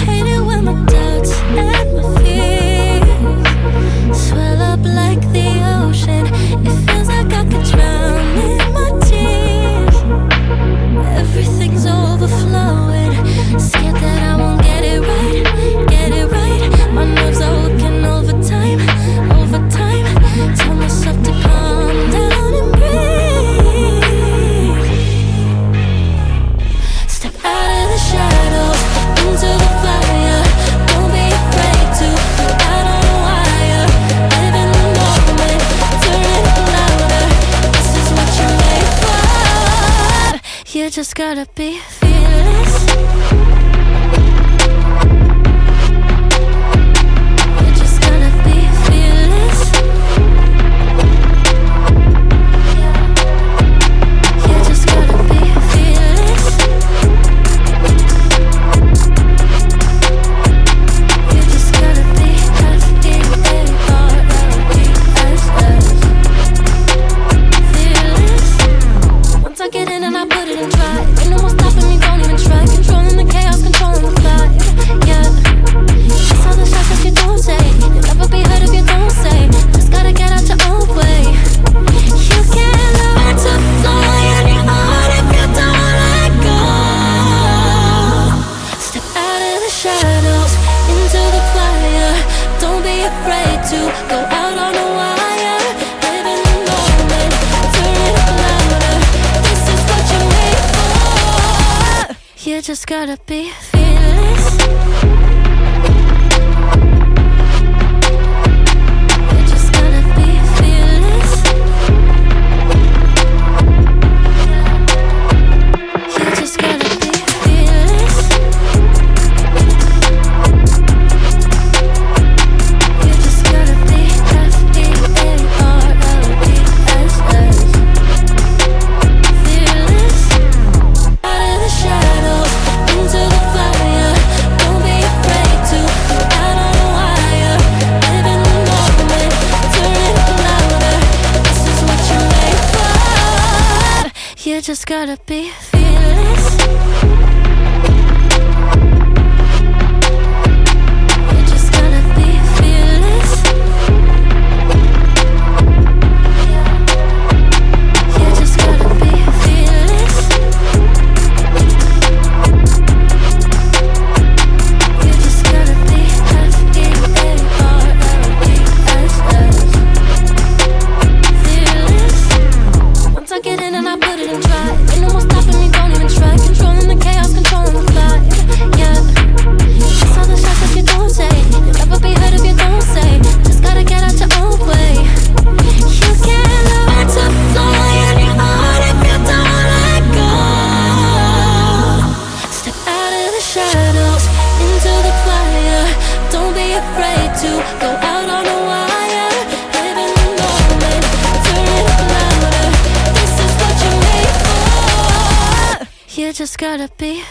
Hate it when my doubts and my fears swell up like the ocean. It feels like I could drown in my tears. Everything's overflowing. Scared that I won't get it right, get it right. My nerves are working overtime, overtime. Tell myself to calm down and breathe. Step out of the shadows into the fire. Don't be afraid to go out on a wire. Live in the moment, turn it up louder. This is what you're made for. You just gotta be fearless. You just gotta be fearless. You just gotta be fearless. You just gotta be fearless. Once I get in and I put it in drive, ain't no more stopping me, don't even try. Controlling the chaos, controlling the fire. Yeah, that's all the shots that you don't take. You'll never be heard if you don't say. Just gotta get out your own way. You can't learn to fly on your own if you don't let go. Step out of the shadows into the fire. Don't be afraid to go out on a wire. Live in the moment, turn it up louder. This is what you're made for. You just gotta be fearless. You just gotta be fearless. You just gotta be fearless. You just gotta be fearless. Out of the shadows into the fire. Don't be afraid to go out on a wire. Live in the moment, turn it up louder. This is what you're made for. You just gotta be fearless. You just gotta be fearless. You just gotta be fearless. You just gotta be fearless. Once I get in and I put it in drive, ain't no more stopping me, don't even try. Controlling the chaos, controlling the fire. Yeah, that's all the shots that you don't take. You'll never be heard if you don't say. Just gotta get out your own way. You can't learn to fly on your own if you don't let go. Step out of the shadows into the fire. Don't be afraid to go out on a wire. Live in the moment, turn it up louder. This is what you're made for. You just gotta be